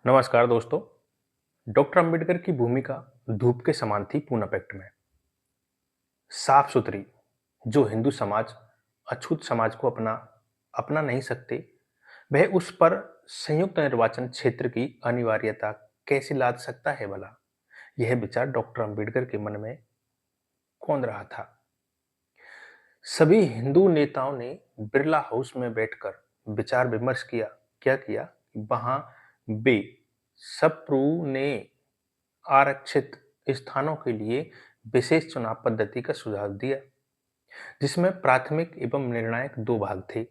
नमस्कार दोस्तों। डॉक्टर अंबेडकर की भूमिका धूप के समान थी पूना पैक्ट में। साफ सुथरी, जो हिंदू समाज अछूत समाज को अपना अपना नहीं सकते, वह उस पर संयुक्त निर्वाचन क्षेत्र की अनिवार्यता कैसे लाद सकता है भला। यह विचार डॉक्टर अंबेडकर के मन में कौन रहा था। सभी हिंदू नेताओं ने बिरला हाउस में बैठकर विचार विमर्श किया। क्या किया? वहां बे सप्रू ने आरक्षित स्थानों के लिए विशेष चुनाव पद्धति का सुझाव दिया, जिसमें प्राथमिक एवं निर्णायक दो भाग थे।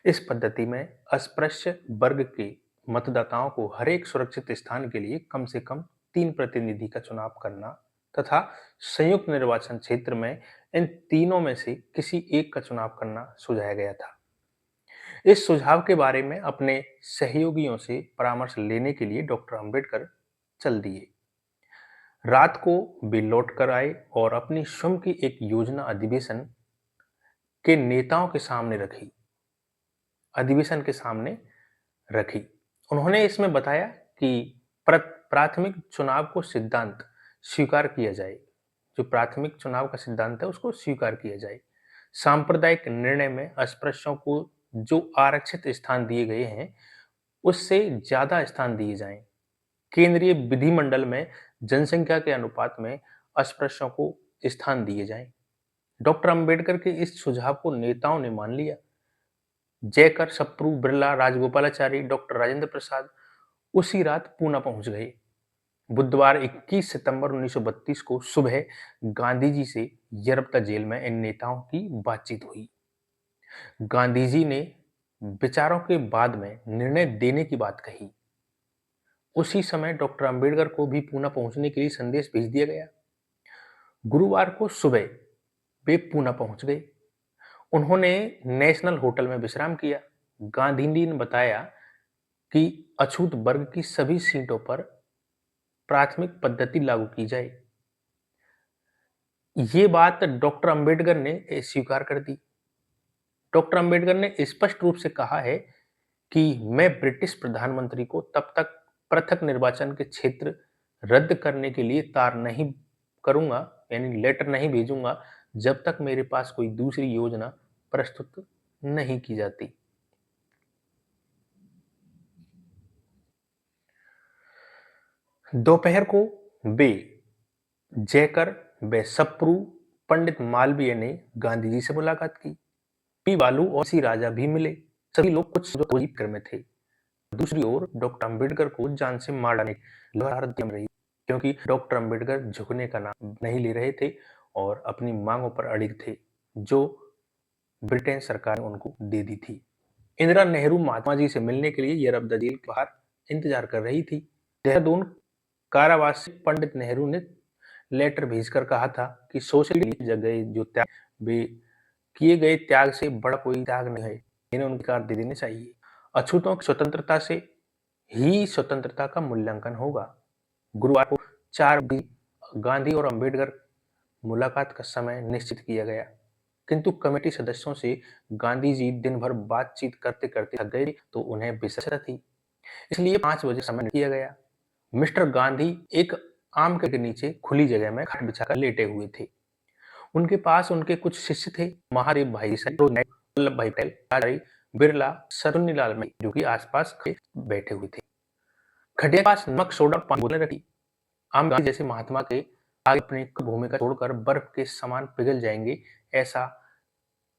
इस पद्धति में अस्पृश्य वर्ग के मतदाताओं को हर एक सुरक्षित स्थान के लिए कम से कम 3 प्रतिनिधि का चुनाव करना तथा संयुक्त निर्वाचन क्षेत्र में इन तीनों में से किसी एक का चुनाव करना सुझाया गया था। इस सुझाव के बारे में अपने सहयोगियों से परामर्श लेने के लिए डॉक्टर अंबेडकर चल दिए। रात को वे लौट कर आए और अपनी स्वयं की एक योजना अधिवेशन के सामने रखी। उन्होंने इसमें बताया कि प्राथमिक चुनाव को सिद्धांत स्वीकार किया जाए। जो प्राथमिक चुनाव का सिद्धांत है उसको स्वीकार किया जाए। सांप्रदायिक निर्णय में अस्पृश्यों को जो आरक्षित स्थान दिए गए हैं उससे ज्यादा स्थान दिए जाएं। केंद्रीय विधिमंडल में जनसंख्या के अनुपात में अस्पृश्यों को स्थान दिए जाएं। डॉक्टर अंबेडकर के इस सुझाव को नेताओं ने मान लिया। जयकर, सप्रू, बिरला, राजगोपालाचारी, डॉक्टर राजेंद्र प्रसाद उसी रात पूना पहुंच गए। बुधवार 21 सितंबर 1932 को सुबह गांधी जी से यरप्ता जेल में इन नेताओं की बातचीत हुई। गांधी जी ने विचारों के बाद में निर्णय देने की बात कही। उसी समय डॉक्टर अंबेडकर को भी पूना पहुंचने के लिए संदेश भेज दिया गया। गुरुवार को सुबह वे पूना पहुंच गए। उन्होंने नेशनल होटल में विश्राम किया। गांधी जी ने बताया कि अछूत वर्ग की सभी सीटों पर प्राथमिक पद्धति लागू की जाए। ये बात डॉक्टर अंबेडकर ने स्वीकार कर दी। डॉक्टर अंबेडकर ने स्पष्ट रूप से कहा है कि मैं ब्रिटिश प्रधानमंत्री को तब तक पृथक निर्वाचन के क्षेत्र रद्द करने के लिए तार नहीं करूंगा, यानी लेटर नहीं भेजूंगा, जब तक मेरे पास कोई दूसरी योजना प्रस्तुत नहीं की जाती। दोपहर को वे जयकर व सप्रू, पंडित मालवीय ने गांधी जी से मुलाकात की। पी बालू और सी राजा भी मिले। सभी लोग कुछ कर में थे। दूसरी ओर डॉक्टर अंबेडकर को जान से मार डालने की लहर जम रही, क्योंकि डॉक्टर अंबेडकर झुकने का नाम नहीं ले रहे थे और अपनी मांगों पर अड़िग थे, जो ब्रिटेन सरकार ने उनको दे दी थी। इंदिरा नेहरू महात्मा जी से मिलने के लिए यरप्ता जेल के बाहर इंतजार कर रही थी। देहरादून कारावास से पंडित नेहरू ने लेटर भेजकर कहा था कि सोशल की जगह जो त्याग वे किए गए त्याग से बड़ा कोई त्याग नहीं है, इन्हें उनका अधिकार दे देने चाहिए। अछूतों की स्वतंत्रता से ही स्वतंत्रता का मूल्यांकन होगा। गुरुवार को 4 बजे गांधी और अंबेडकर मुलाकात का समय निश्चित किया गया, किंतु कमेटी सदस्यों से गांधी जी दिन भर बातचीत करते करते थक गए तो उन्हें विशेषता थी, इसलिए 5 बजे समय किया गया। मिस्टर गांधी एक आम के नीचे खुली जगह में खाट बिछाकर लेटे हुए थे। उनके पास उनके कुछ शिष्य थे, महादेव भाई देसाई, वल्लभ भाई पटेल, राजाराम बिरला, सरोनीलाल में जो कि आसपास बैठे हुए थे। खटिया के पास नमक, सोडा और पानी बोतलें रखी। आम गांधी जैसे महात्मा के आगे अपनी भूमिका छोड़कर बर्फ के समान पिघल जाएंगे, ऐसा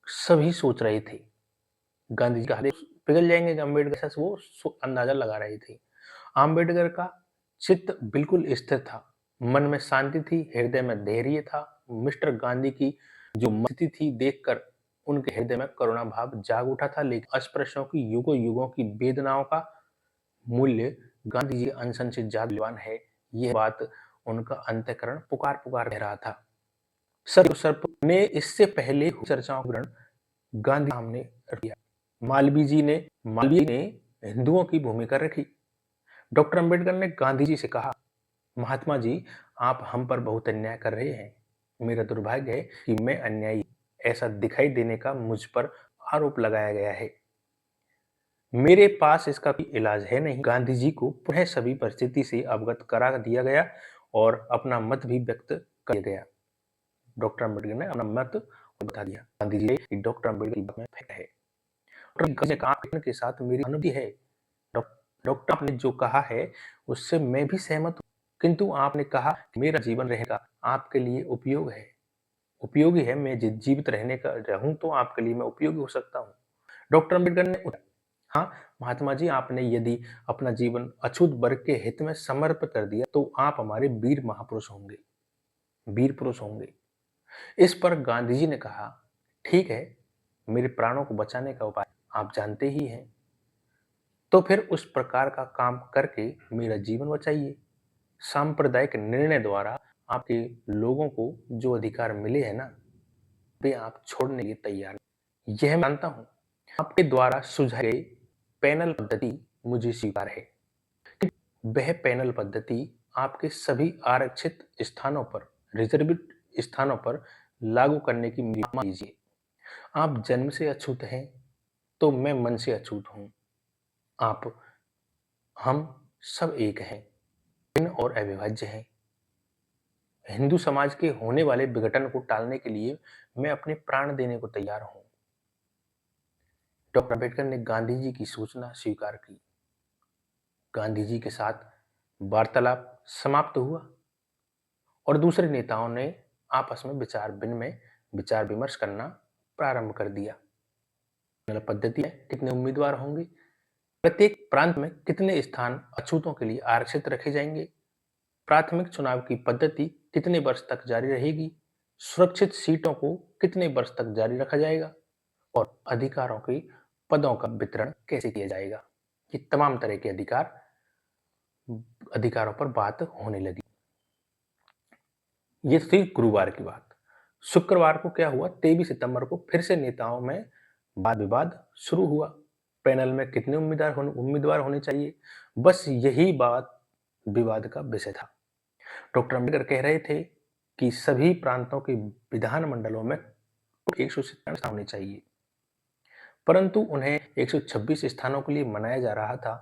सभी सोच रहे थे। गांधी जी का हाथ पिघल जाएंगे, अम्बेडकर ऐसा वो अंदाजा लगा रहे थे। अम्बेडकर का चित्त बिल्कुल स्थिर था, मन में शांति थी, हृदय में धैर्य था। मिस्टर गांधी की जो स्थिति थी देखकर उनके हृदय में करुणा भाव जाग उठा था, लेकिन अस्पृश्यों की युगों युगों की वेदनाओं का मूल्य गांधी जी अनशन से ज्यादा मूल्यवान है, यह बात उनका अंतःकरण पुकार पुकार कह रहा था। सर्व ने इससे पहले चर्चाओं का विवरण गांधी सामने रख दिया। मालवीय ने हिंदुओं की भूमिका रखी। डॉक्टर अंबेडकर ने गांधी जी से कहा, महात्मा जी, आप हम पर बहुत अन्याय कर रहे हैं। मेरा दुर्भाग्य है कि मैं अन्यायी ऐसा दिखाई देने का मुझ पर आरोप लगाया गया है। मेरे पास इसका कोई इलाज है नहीं। गांधी जी को पुनः सभी परिस्थिति से अवगत करा दिया गया और अपना मत भी व्यक्त कर दिया गया। डॉक्टर अम्बेडकर ने अपना मत बता दिया। गांधी जी ने डॉक्टर अम्बेडकर की बात में फैक्ट है। डॉक्टर अम्बेडकर ने कहा के साथ मेरी अनुमति है। डॉक्टर आपने जो कहा है उससे मैं भी सहमत हूँ, किंतु आपने कहा कि मेरा जीवन रहेगा आपके लिए उपयोग है, उपयोगी है। मैं जीवित रहने का रहूं तो आपके लिए मैं उपयोगी हो सकता हूँ। डॉक्टर अम्बेडकर ने हाँ महात्मा जी, आपने यदि अपना जीवन अछूत वर्ग के हित में समर्पित कर दिया तो आप हमारे वीर महापुरुष होंगे, वीर पुरुष होंगे। इस पर गांधी जी ने कहा, ठीक है, मेरे प्राणों को बचाने का उपाय आप जानते ही हैं, तो फिर उस प्रकार का काम करके मेरा जीवन बचाइए। सांप्रदायिक निर्णय द्वारा आपके लोगों को जो अधिकार मिले हैं ना, वे आप छोड़ने के लिए तैयार नहीं। यह मानता हूं आपके द्वारा सुझाई गई पैनल पद्धति मुझे स्वीकार है। वह पैनल पद्धति आपके सभी आरक्षित स्थानों पर, रिजर्वित स्थानों पर लागू करने की मेरी मांग कीजिए। आप जन्म से अछूत हैं तो मैं मन से अछूत हूं। आप हम सब एक हैं, भिन्न और अविभाज्य हैं। हिंदू समाज के होने वाले विघटन को टालने के लिए मैं अपने प्राण देने को तैयार हूं। डॉक्टर अम्बेडकर ने गांधी जी की सूचना स्वीकार की। गांधी जी के साथ वार्तालाप समाप्त हुआ और दूसरे नेताओं ने आपस में विचार विमर्श करना प्रारंभ कर दिया। पद्धति है, कितने उम्मीदवार होंगे, प्रत्येक प्रांत में कितने स्थान अछूतों के लिए आरक्षित रखे जाएंगे, प्राथमिक चुनाव की पद्धति कितने वर्ष तक जारी रहेगी, सुरक्षित सीटों को कितने वर्ष तक जारी रखा जाएगा और अधिकारों के पदों का वितरण कैसे किया जाएगा। ये तमाम तरह के अधिकारों पर बात होने लगी। ये थी गुरुवार की बात। शुक्रवार को क्या हुआ, 23 सितंबर को फिर से नेताओं में वाद विवाद शुरू हुआ। पैनल में कितने उम्मीदवार होने चाहिए, बस यही बात विवाद का विषय था। डॉक्टर अम्बेडकर कह रहे थे कि सभी प्रांतों के विधान मंडलों में 197 होने चाहिए, परंतु उन्हें 126 स्थानों के लिए मनाया जा रहा था।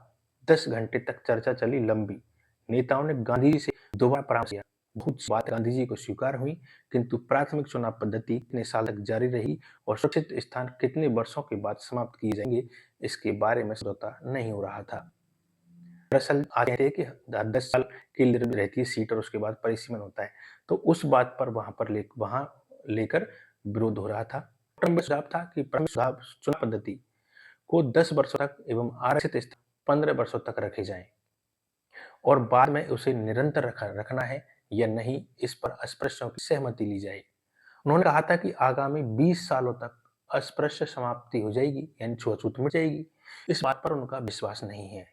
10 घंटे तक चर्चा चली लंबी। नेताओं ने गांधी जी से दोबारा परामर्श किया। बहुत बात गांधी जी को स्वीकार हुई, किंतु प्राथमिक चुनाव पद्धति कितने साल तक जारी रही और सुरक्षित स्थान कितने वर्षों के बाद समाप्त किए जाएंगे, इसके बारे में समझौता नहीं हो रहा था। दरअसल आज कहते हैं कि 10 साल की रहती है सीट और उसके बाद परिसीमन होता है, तो उस बात पर वहां लेकर विरोध हो रहा था। सुझाव था कि चुनाव पद्धति को 10 वर्षों तक एवं आरक्षित स्थान 15 वर्षों तक रखे जाएं और बाद में उसे निरंतर रखना है या नहीं, इस पर अस्पृश्यों की सहमति ली जाए। उन्होंने कहा था कि आगामी 20 सालों तक अस्पृश्य समाप्ति हो जाएगी, यानी छुआछूत मिट जाएगी। इस बात पर उनका विश्वास नहीं है,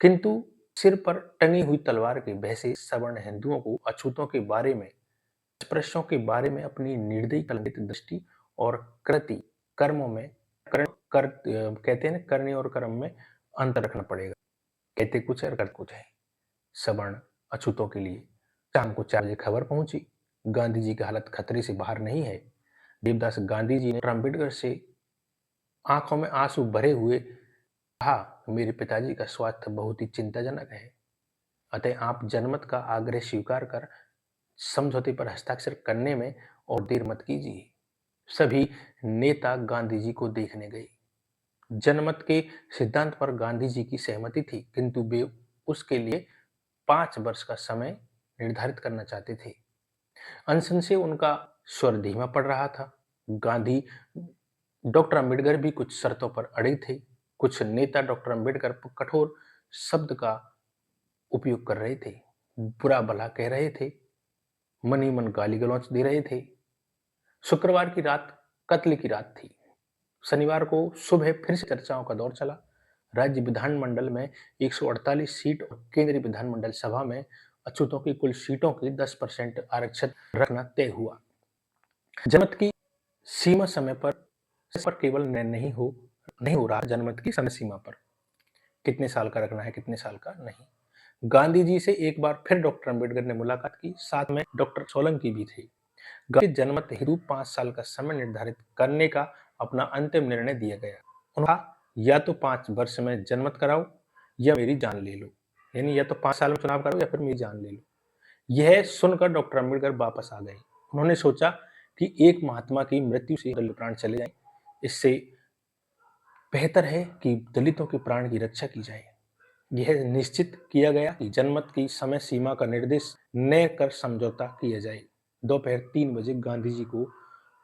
किंतु सिर पर टंगी हुई तलवार के भय से सवर्ण हिंदुओं को अछूतों के बारे में, अस्पृश्यों के बारे में अपनी निर्दयी कलंकित दृष्टि और कृति कर्मों में कहते हैं ना, करने और कर्म में अंतर रखना पड़ेगा। कहते कुछ है और करते कुछ है। सवर्ण अछूतों के लिए शाम को 4 बजे खबर पहुंची, गांधी जी की हालत खतरे से बाहर नहीं है। देवदास गांधी जी ने अम्बेडकर से आंखों में आंसू भरे हुए कहा, मेरे पिताजी का स्वास्थ्य बहुत ही चिंताजनक है, अतः आप जनमत का आग्रह स्वीकार कर समझौते पर हस्ताक्षर करने में और देर मत कीजिए। सभी नेता गांधी जी को देखने गए। जनमत के सिद्धांत पर गांधी जी की सहमति थी, किंतु वे उसके लिए 5 वर्ष का समय निर्धारित करना चाहते थे। अनशन से उनका स्वर धीमा पड़ रहा था। गांधी डॉक्टर अम्बेडकर भी कुछ शर्तों पर अड़े थे। कुछ नेता डॉक्टर अम्बेडकर पर कठोर शब्द का उपयोग कर रहे थे, बुरा भला कह रहे थे, मन ही मन गाली गलौच दे रहे थे। शुक्रवार की रात कत्ल की रात थी। शनिवार को सुबह फिर से चर्चाओं का दौर चला। राज्य विधानमंडल में 148 सीट और केंद्रीय विधानमंडल सभा में अछूतों की कुल सीटों की 10% आरक्षित रखना तय हुआ। जनमत की सीमा समय पर केवल निर्णय नहीं हो रहा, जनमत की समय सीमा पर कितने साल का रखना है, कितने साल का नहीं। गांधी जी से एक बार फिर डॉक्टर अम्बेडकर ने मुलाकात की, साथ में डॉक्टर सोलंकी भी थे। गांधी जनमत हेतु 5 साल का समय निर्धारित करने का अपना अंतिम निर्णय दिया गया। उन्होंने या तो 5 वर्ष में जनमत कराओ या मेरी जान ले लो। यानी या तो 5 साल में चुनाव कराओ या फिर मेरी जान ले लो। यह सुनकर डॉक्टर अंबेडकर वापस आ गए। उन्होंने सोचा कि एक महात्मा की मृत्यु से प्राण चले जाएं, इससे बेहतर है कि दलितों के प्राण की रक्षा की जाए। यह निश्चित किया गया कि जनमत की समय सीमा का निर्देश न कर समझौता किया जाए। दोपहर 3 बजे गांधी जी को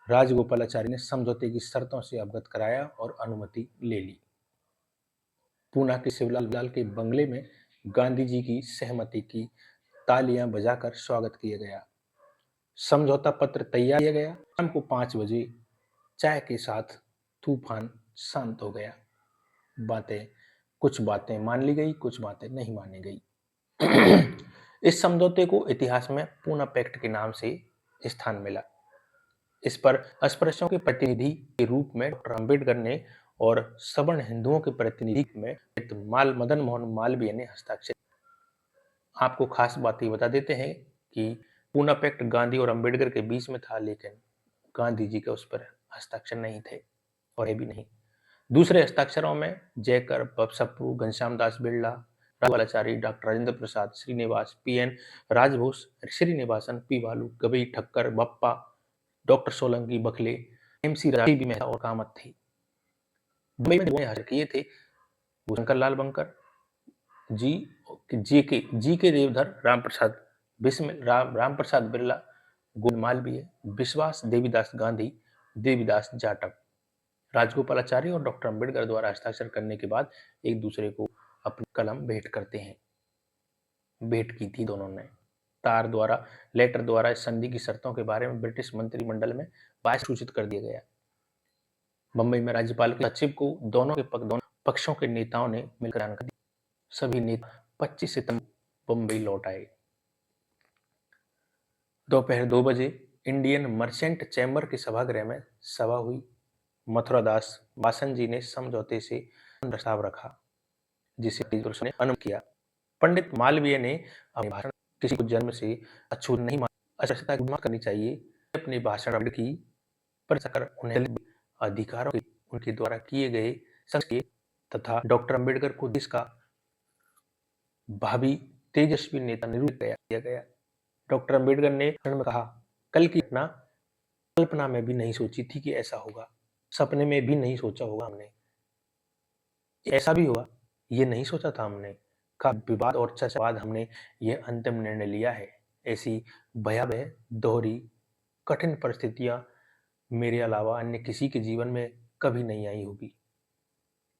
राजगोपालाचारी ने समझौते की शर्तों से अवगत कराया और अनुमति ले ली। पूना के शिवलाल लाल के बंगले में गांधी जी की सहमति की तालियां बजाकर स्वागत किया गया। समझौता पत्र तैयार किया गया। शाम को 5 बजे चाय के साथ तूफान शांत हो गया। कुछ बातें मान ली गई, कुछ बातें नहीं मानी गई। इस समझौते को इतिहास में पूना पैक्ट के नाम से स्थान मिला। इस पर अस्पृश्यों के प्रतिनिधि के रूप में डॉक्टर अंबेडकर ने और सवर्ण हिंदुओं के प्रतिनिधि में मदन मोहन मालवीय ने हस्ताक्षर। आपको खास बात ये बता देते हैं कि पूना पैक्ट गांधी और अंबेडकर के बीच में था, लेकिन गांधी जी के उस पर हस्ताक्षर नहीं थे और ये भी नहीं। दूसरे हस्ताक्षरों में Jayakar, बसप्रू, Ghanshyam Das Birla, Raghavachari, doctor Rajendra Prasad, Srinivas, PN राजभोस, Srinivasan, P बालू, गबई ठक्कर, बप्पा, डॉक्टर सोलंकी, बखले, एमसी राजा, बी मेहता और कामत थी। मुंबई में हाजिर किए थे वो शंकर लाल बंकर जी, जी के देवधर, राम प्रसाद बिस्मिल, राम प्रसाद बिरला, गोविंद मालवीय, विश्वास देवीदास गांधी, देवीदास जाटव, राजगोपालाचारी और डॉक्टर अंबेडकर द्वारा हस्ताक्षर करने के बाद एक दूसरे को अपनी कलम भेंट करते हैं। भेंट की थी दोनों ने। लेटर द्वारा इस संधि की शर्तों के बारे में ब्रिटिश मंत्रिमंडल में सूचित कर दिया गया। बंबई में राज्यपाल के सचिव को दोनों पक्षों के नेताओं ने मिलकर जानकारी दी। सभी नेता 25 सितंबर बंबई लौट आए। दोपहर 2 बजे इंडियन मर्चेंट चैम्बर के सभागृह में सभा हुई। मथुरादास वासन जी ने समझौते से प्रस्ताव रखा, जिसे ने अनुमति किया। पंडित मालवीय ने अपने भाषण किसी को जन्म से अछूत नहीं माना करनी चाहिए। अपने भाषण की पर उन्हें अधिकारों के उनके द्वारा किए गए तथा डॉक्टर अंबेडकर को देश का भावी तेजस्वी नेता निरूपित किया गया। डॉक्टर अंबेडकर ने में कहा, कल की घटना कल्पना में भी नहीं सोची थी कि ऐसा होगा। सपने में भी नहीं सोचा होगा हमने। ऐसा भी होगा ये नहीं सोचा था हमने। का विवाद और चर्चा बाद हमने ये अंतिम निर्णय लिया है। ऐसी भयावह, दोहरी, कठिन परिस्थितियां मेरे अलावा अन्य किसी के जीवन में कभी नहीं आई होगी।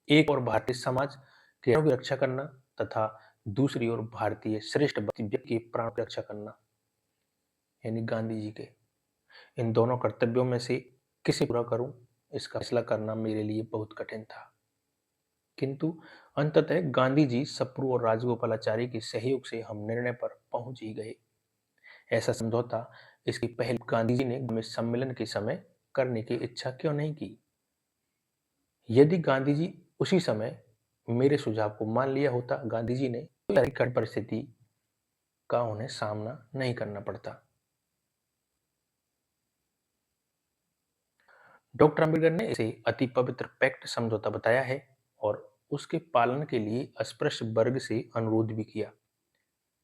एक और भारतीय समाज की रक्षा करना तथा दूसरी ओर भारतीय श्रेष्ठ व्यक्ति की प्राण की रक्षा करना, यानी गांधी जी के। इन दोनों कर्तव्यों में से किसे पूरा करूं, इसका फैसला करना मेरे लिए बहुत कठिन था। किंतु अंततः गांधी जी, सप्रू और राजगोपालाचारी के सहयोग से हम निर्णय पर पहुंच ही गए। ऐसा समझौता इसकी पहल गांधी जी ने सम्मेलन के समय करने की इच्छा क्यों नहीं की? यदि गांधी जी उसी समय मेरे सुझाव को मान लिया होता, गांधी जी ने कठिन परिस्थिति का उन्हें सामना नहीं करना पड़ता। डॉक्टर अंबेडकर ने इसे अति पवित्र पैक्ट समझौता बताया है और उसके पालन के लिए अस्पृश्य वर्ग से अनुरोध भी किया।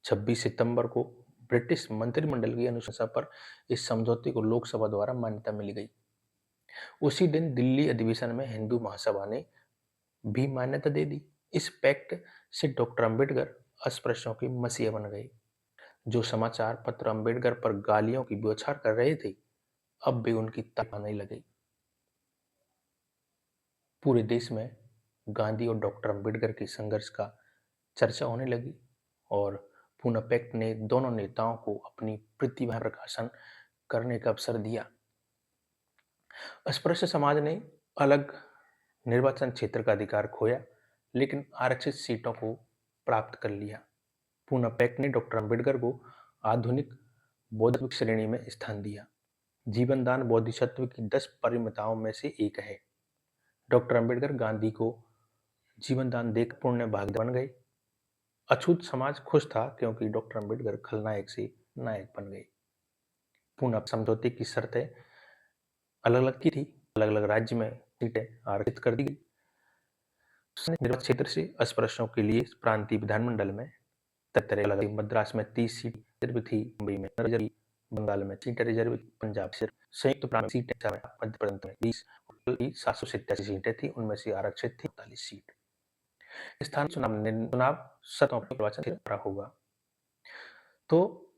26 सितंबर को ब्रिटिश मंत्रिमंडल की अनुशंसा पर इस समझौते को लोकसभा द्वारा मान्यता मिल गई। उसी दिन दिल्ली अधिवेशन में हिंदू महासभा ने भी मान्यता दे दी। इस पैक्ट से डॉक्टर अंबेडकर अस्पृश्यों के मसीहा बन गए। जो समाचार पत्र अंबेडकर पर गालियों की बौछार कर रहे थे, अब भी उनकी तारीफ आने लगी। पूरे देश में गांधी और डॉक्टर अंबेडकर के संघर्ष का चर्चा होने लगी और पूना पैक्ट ने दोनों नेताओं को अपनी प्रतिभा प्रकाशन करने का अवसर दिया। अस्पृश्य समाज ने अलग निर्वाचन क्षेत्र का अधिकार खोया, लेकिन आरक्षित सीटों को प्राप्त कर लिया। पूना पैक्ट ने डॉक्टर अंबेडकर को आधुनिक बौद्ध श्रेणी में स्थान दिया। जीवनदान बोधिसत्व की 10 परिमिताओं में से एक है। डॉक्टर अंबेडकर गांधी को जीवनदान देकर पुण्य भाग बन गए। अछूत समाज खुश था क्योंकि डॉक्टर अंबेडकर खलनायक से नायक बन गए। पूना समझौते की शर्तें अलग अलग की थी। अलग अलग राज्य में सीटें आरक्षित कर दी गई। निर्वाचन क्षेत्र से अस्पृश्यों के लिए प्रांतीय विधानमंडल में 73 अलग मद्रास में 30 सीट रिजर्व थी, मुंबई में रिजर्व, बंगाल में सीटें रिजर्व, पंजाब सिर्फ, संयुक्त प्रांत में सीटें, मध्य प्रदेश में 20, 787 सीटें थी, उनमें से आरक्षित थी 45 सीट। स्थानीय चुनाव 7 निर्वाचन क्षेत्र होगा। तो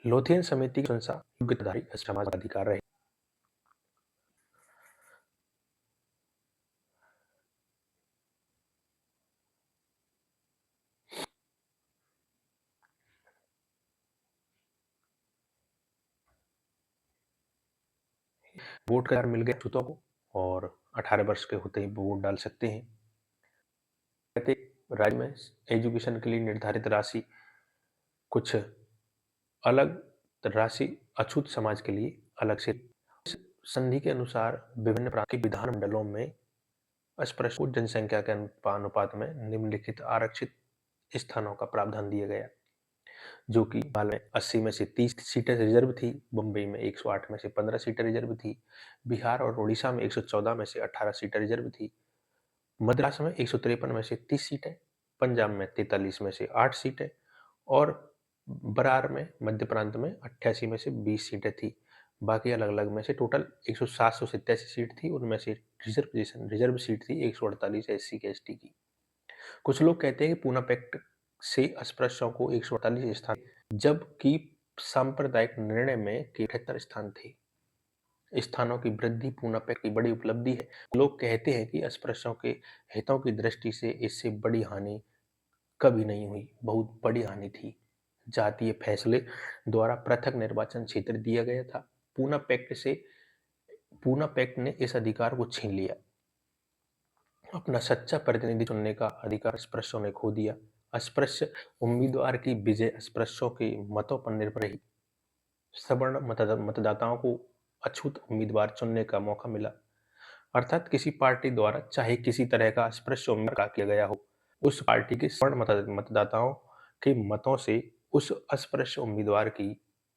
लोथियन समिति की अनुसार योग्यताधारी समाज अधिकार रहे। वोट का अधिकार मिल गया छूतों को और 18 वर्ष के होते ही वोट डाल सकते हैं। प्रत्येक राज्य में एजुकेशन के लिए निर्धारित राशि, कुछ अलग राशि अछूत समाज के लिए अलग से। इस संधि के अनुसार विभिन्न प्रांत के विधानमंडलों में अस्पृश्य जनसंख्या के अनुपात में निम्नलिखित आरक्षित स्थानों का प्रावधान दिया गया, जो कि बंगाल में 80 में से 30 सीटें रिजर्व थी, मुंबई में 108 में से 15 सीटें रिजर्व थी, बिहार और उड़ीसा में 114 में से 18 सीटें रिजर्व थी, मद्रास में 153 में से 30 सीटें, पंजाब में 43 में से 8 सीटें और बरार में मध्य प्रांत में 88 में से 20 सीटें थी। बाकी अलग अलग में से टोटल 787 सीट थी, उनमें से रिजर्व सीट थी 148 एससी के एसटी की। कुछ लोग कहते हैं कि पूना पैक्ट से अस्पृश्यों को 148 स्थान, जबकि सांप्रदायिक निर्णय में 78 स्थान थे। स्थानों की वृद्धि पूना पैक्ट की बड़ी उपलब्धि है। लोग कहते हैं कि अस्पृश्यों के हितों की दृष्टि से इससे बड़ी हानि कभी नहीं हुई, बहुत बड़ी हानि थी। जातीय फैसले द्वारा पृथक निर्वाचन क्षेत्र दिया गया था। पूना पैक्ट ने इस अधिकार को छीन लिया। अपना सच्चा प्रतिनिधि चुनने का अधिकार अस्पृश्यों ने खो दिया। अस्पृश्य उम्मीदवार की विजय अस्पृश्यों के मतों पर निर्भर रही। सवर्ण मतदाताओं को अछूत उम्मीदवार चुनने का मौका मिला, अर्थात किसी पार्टी द्वारा चाहे किसी तरह का अस्पृश्य उम्मीदवार किया गया हो, उस पार्टी के सवर्ण मतदाताओं के मतों से उस अस्पृश्य उम्मीदवार की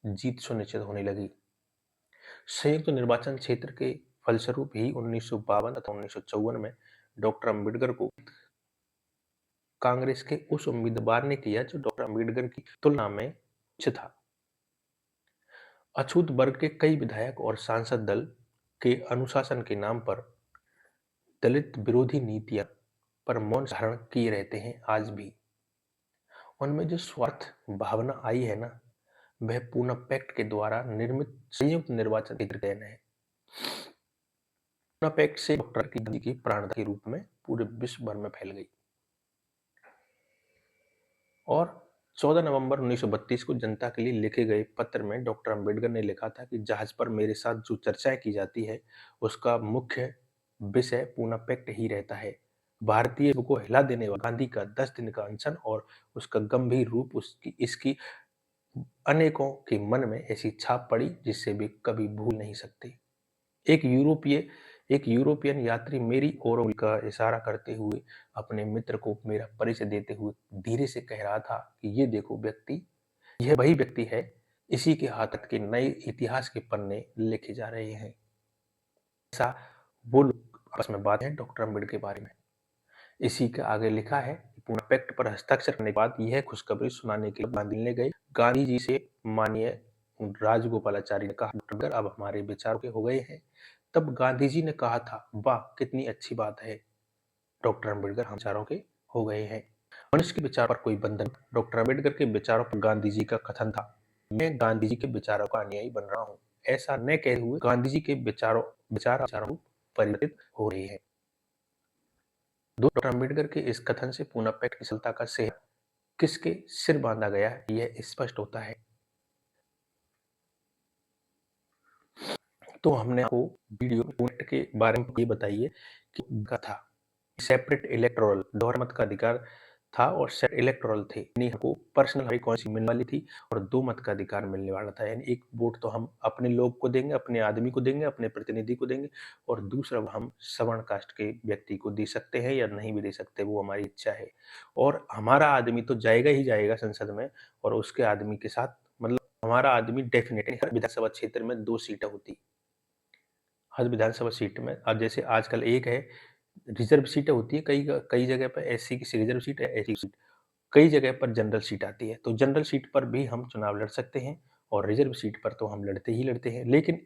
जीत सुनिश्चित होने लगी। संयुक्त निर्वाचन क्षेत्र के फलस्वरूप ही 1952 तथा 1954 में डॉक्टर अंबेडकर को कांग्रेस के उस उम्मीदवार ने किया जो डॉक्टर अंबेडकर की तुलना में उच्च था। अछूत वर्ग के कई विधायक और सांसद दल के अनुशासन के नाम पर दलित विरोधी नीतियां पर मौन धारण किए रहते हैं। आज भी उनमें जो स्वार्थ भावना आई है ना, वह पूना पैक्ट के द्वारा निर्मित संयुक्त निर्वाचन क्षेत्र देन है। पूना पैक्ट से डॉक्टर गांधी की प्राणदान के रूप में पूरे विश्व भर में फैल गई और 14 नवंबर 1932 को जनता के लिए लिखे गए पत्र में डॉक्टर अंबेडकर ने लिखा था कि जहाज पर मेरे साथ जो चर्चाएं की जाती है उसका मुख्य विषय पूना पैक्ट ही रहता है। भारतीय को हिला देने वाला गांधी का 10 दिन का अनशन और उसका गंभीर रूप इसकी अनेकों के मन में ऐसी छाप पड़ी जिससे वे कभी भूल नहीं सकते। एक यूरोपियन यात्री मेरी ओर उंगली का इशारा करते हुए अपने मित्र को मेरा परिचय देते हुए धीरे से कह रहा था कि ये देखो व्यक्ति, यह वही व्यक्ति है, इसी के हाथ के नए इतिहास के पन्ने लिखे जा रहे हैं। ऐसा वो लोग आपस में बात है डॉक्टर अम्बेडकर के बारे में। इसी के आगे लिखा है, पूना पैक्ट पर हस्ताक्षर करने के बाद यह खुशखबरी सुनाने के लिए गांधी ने गए। गांधी जी से माननीय राजगोपालाचारी ने कहा, डॉक्टर अब हमारे विचार के हो गए हैं। तब गांधी जी ने कहा था, वाह कितनी अच्छी बात है डॉक्टर अम्बेडकर, हम विचारों के हो गए हैं। मनुष्य के विचार पर कोई बंधन। डॉक्टर अम्बेडकर के विचारों पर गांधी जी का कथन था, मैं गांधी जी के विचारों का अनुयायी बन रहा हूँ। ऐसा न कहते हुए गांधी जी के विचारों परिवर्तित हो रहे हैं। डॉक्टर अम्बेडकर के इस कथन से पूना पैक्ट की सफलता का श्रेय किसके सिर बांधा गया है, यह स्पष्ट होता है। तो हमने आपको वीडियो पूना के बारे में ये बताइए कि था सेपरेट इलेक्टोरल दोहरा मत का अधिकार था और सेट इलेक्टोरल थे, यानी हमको पर्सनल हमारी कौन-सी मिलने वाली थी और 2 मत का अधिकार मिलने वाला था। यानी एक वोट तो हम अपने लोग को देंगे, अपने आदमी को देंगे, अपने प्रतिनिधि को देंगे और दूसरा हम सवर्ण कास्ट के व्यक्ति को दे सकते हैं या नहीं भी दे सकते, वो हमारी इच्छा है। और हमारा आदमी तो जाएगा ही जाएगा संसद में और उसके आदमी के साथ मतलब हमारा आदमी डेफ़िनेटली हर विधानसभा क्षेत्र में 2 सीटें होती। हर विधानसभा सीट में अब जैसे आजकल एक है रिज़र्व सीटें होती है, कई जगह पे एससी की रिज़र्व सीट है, एससी सीट कई जगह पर जनरल सीट आती है, तो जनरल सीट पर भी हम चुनाव लड़ सकते हैं और रिज़र्व सीट पर तो हम लड़ते ही लड़ते हैं। लेकिन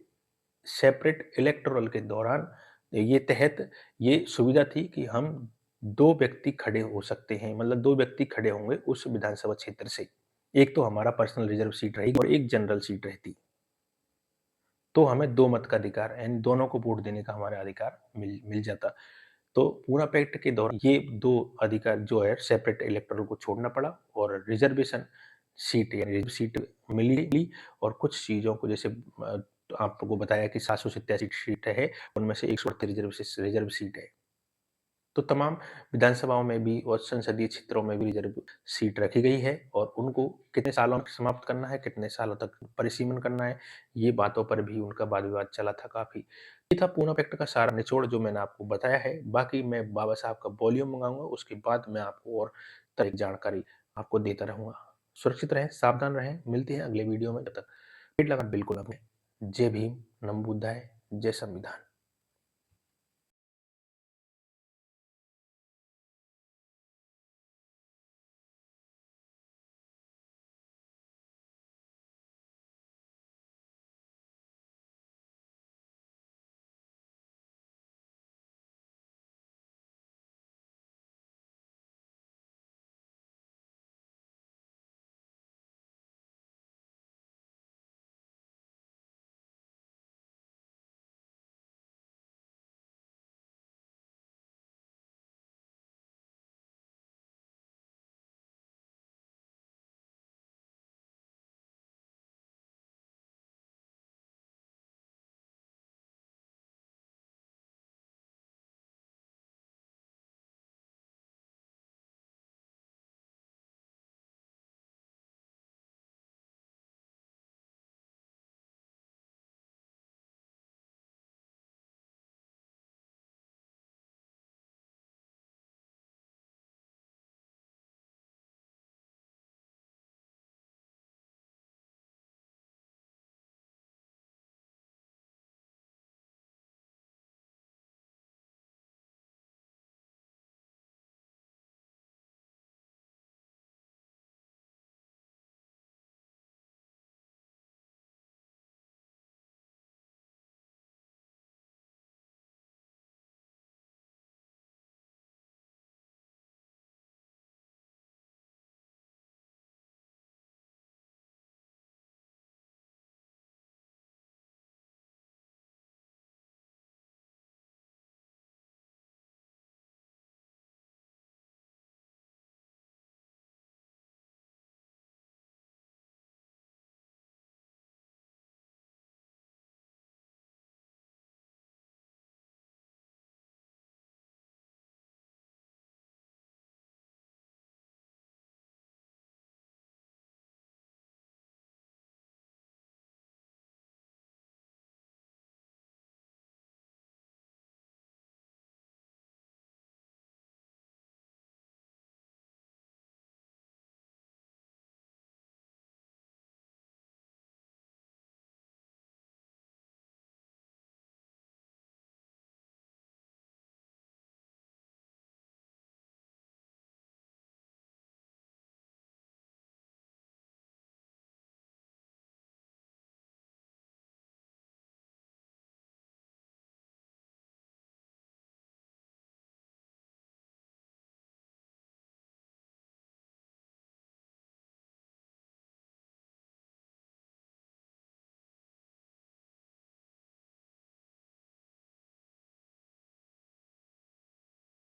सेपरेट इलेक्टोरल के दौरान ये तहत ये सुविधा थी कि हम 2 व्यक्ति खड़े हो सकते हैं, मतलब 2 व्यक्ति खड़े होंगे उस विधानसभा क्षेत्र से। एक तो हमारा पर्सनल रिज़र्व सीट रहेगी और एक जनरल सीट रहती। तो हमें 2 मत का अधिकार यानी दोनों को वोट देने का हमारा अधिकार मिल मिल जाता। तो पूर्णा पैक्ट के दौरान ये 2 अधिकार जो है सेपरेट इलेक्टोरल को छोड़ना पड़ा और रिज़र्वेशन सीट यानी रिज़र्व सीट मिली और कुछ चीज़ों को जैसे आपको बताया कि 787 सीट है, उनमें से 138 रिज़र्व सीट है। तो तमाम विधानसभाओं में भी और संसदीय क्षेत्रों में भी रिज़र्व सीट रखी गई है और उनको कितने सालों में समाप्त करना है, कितने सालों तक परिसीमन करना है, ये बातों पर भी उनका वाद-विवाद चला था काफ़ी। ये था पूर्णा पैक्ट का सारा निचोड़ जो मैंने आपको बताया है। बाकी मैं बाबा साहब का वॉल्यूम मँगाऊँगा, उसके बाद मैं आपको और तरह की जानकारी आपको देता रहूँगा। सुरक्षित रहें, सावधान रहें, मिलते हैं अगले वीडियो में, तब तक पेड़ लगाना बिल्कुल ना भूलें। जय भीम, नमो बुद्धाय, जय संविधान।